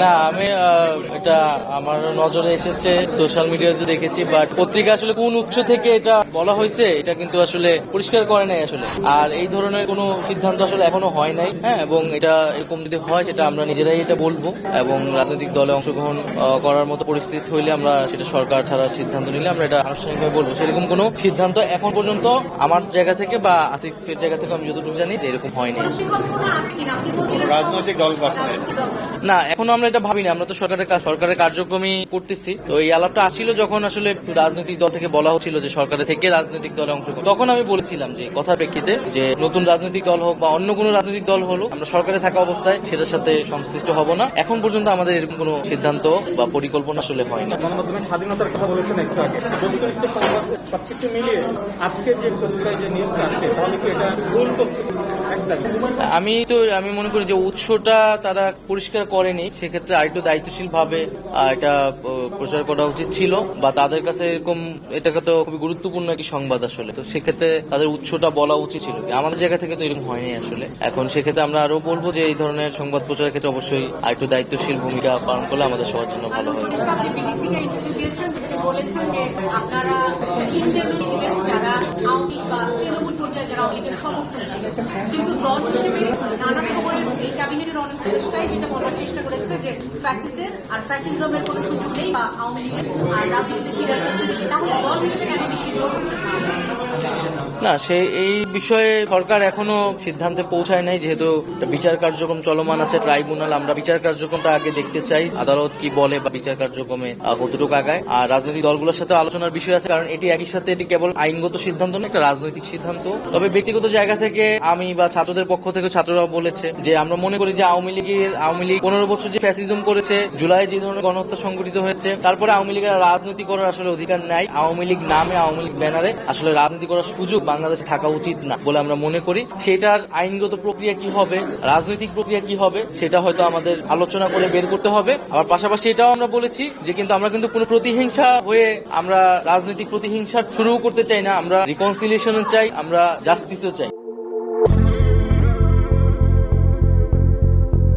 না আমি এটা আমার নজরে এসেছে, সোশ্যাল মিডিয়াতে দেখেছি, বাট পত্রিকা আসলে কোন উৎস থেকে এটা বলা হয়েছে এটা কিন্তু আসলে পরিষ্কার করে নাই আসলে। আর এই ধরনের কোনো সিদ্ধান্ত আসলে এখনো হয় নাই। হ্যাঁ, এবং এটা এরকম যদি হয় সেটা আমরা নিজেরাই এটা বলবো, এবং রাজনৈতিক দলে অংশগ্রহণ করার মতো পরিস্থিতি হইলে আমরা সেটা সরকার ছাড়ার সিদ্ধান্ত নিলে আমরা এটা আনুষ্ঠানিকভাবে বলবো। সেরকম কোনো সিদ্ধান্ত এখন পর্যন্ত আমার জায়গা থেকে বা আসিফের জায়গা থেকে আমি যতটুকু জানি যে এরকম হয়নি। রাজনৈতিক দল গঠনের না, এখনো আমরা এটা ভাবিনি। আমরা তো সরকারের কার্যক্রমই করতেছি। তো এই আলাপটা আসছিল যখন আসলে রাজনৈতিক দল থেকে বলা হচ্ছিল যে সরকারের থেকে রাজনৈতিক দলে অংশগ্রহণ, তখন আমি বলেছিলাম যে কথার প্রেক্ষিতে যে নতুন রাজনৈতিক দল হোক বা অন্য কোনো রাজনৈতিক দল হলো, আমরা সরকারে থাকা অবস্থায় সেটার সাথে সংশ্লিষ্ট হব না। এখন পর্যন্ত আমাদের এরকম কোনো সিদ্ধান্ত বা পরিকল্পনা আসলে হয় না। গণমাধ্যমের স্বাধীনতার কথা বলেছেন একটু আগে, বস্তুনিষ্ঠ সংবাদ সবকিছু মিলিয়ে আজকে যে পত্রিকায় যে নিউজটা আসছে তাহলে কি এটা ভুল করছে? আমি মনে করি যে উৎসটা তারা পরিষ্কার করেনি, সেক্ষেত্রে আরেকটু দায়িত্বশীল ভাবে এটা প্রচার করা উচিত ছিল, বা তাদের কাছে এরকম এটাকে তো খুবই গুরুত্বপূর্ণ একটি সংবাদ আসলে, তো সেক্ষেত্রে তাদের উৎসটা বলা উচিত ছিল। আমাদের জায়গা থেকে তো এরকম হয়নি আসলে। এখন সেক্ষেত্রে আমরা আরো বলবো যে এই ধরনের সংবাদ প্রচারের ক্ষেত্রে অবশ্যই আরেকটু দায়িত্বশীল ভূমিকা পালন করলে আমাদের সবার জন্য ভালো হয়। বলেছেন যে আপনারা ইন্টারভিউ দিবেন যারা আওয়ামী বা তৃণমূল পর্যায়ে যারা আওয়ামী লীগের সমর্থন ছিল, কিন্তু দল হিসেবে নানা সময় এই ক্যাবিনেটের অনেক উপদেষ্টাই যেটা বলার চেষ্টা করেছে যে ফ্যাসিস্টদের আর ফ্যাসিজমের কোনো সুযোগ নেই বা আওয়ামী লীগের আর রাজনীতিতে ফিরে আসার সুযোগ নেই, তাহলে দল হিসেবে কেন বেশি জোর হচ্ছে না, এই বিষয়ে সরকার এখনো সিদ্ধান্তে পৌঁছায় নাই, যেহেতু বিচার কার্যক্রম চলমান আছে, ট্রাইব্যুনাল। আমরা বিচার কার্যক্রমটা আগে দেখতে চাই, আদালত কি বলে বা বিচার কার্যক্রমে কতটুকু আগায়। আর রাজনৈতিক দলগুলোর সাথে আলোচনার বিষয় আছে, কারণ এটি একই সাথে এটি কেবল আইনগত সিদ্ধান্ত না, একটা রাজনৈতিক সিদ্ধান্ত। তবে ব্যক্তিগত জায়গা থেকে আমি বা ছাত্রদের পক্ষ থেকে ছাত্ররা বলেছে যে আমরা মনে করি যে আওয়ামী লীগ 15 বছর যে ফ্যাসিজম করেছে, জুলাই যে ধরনের গণহত্যা সংঘটিত হয়েছে, তারপরে আওয়ামী লীগের রাজনীতি করার আসলে অধিকার নাই। আওয়ামী লীগ নামে, আওয়ামী লীগ ব্যানারে আসলে রাজনীতি করার সুযোগ বাংলাদেশে থাকা উচিত না বলে আমরা মনে করি। সেটার আইনগত প্রক্রিয়া কি হবে, রাজনৈতিক প্রক্রিয়া কি হবে, সেটা হয়তো আমাদের আলোচনা করে বের করতে হবে। আবার পাশাপাশি এটাও আমরা বলেছি যে কিন্তু আমরা কিন্তু কোনো প্রতিহিংসা হয়ে আমরা রাজনৈতিক প্রতিহিংসা শুরু করতে চাই না। আমরা রিকনসিলিয়েশন চাই, আমরা জাস্টিসও চাই।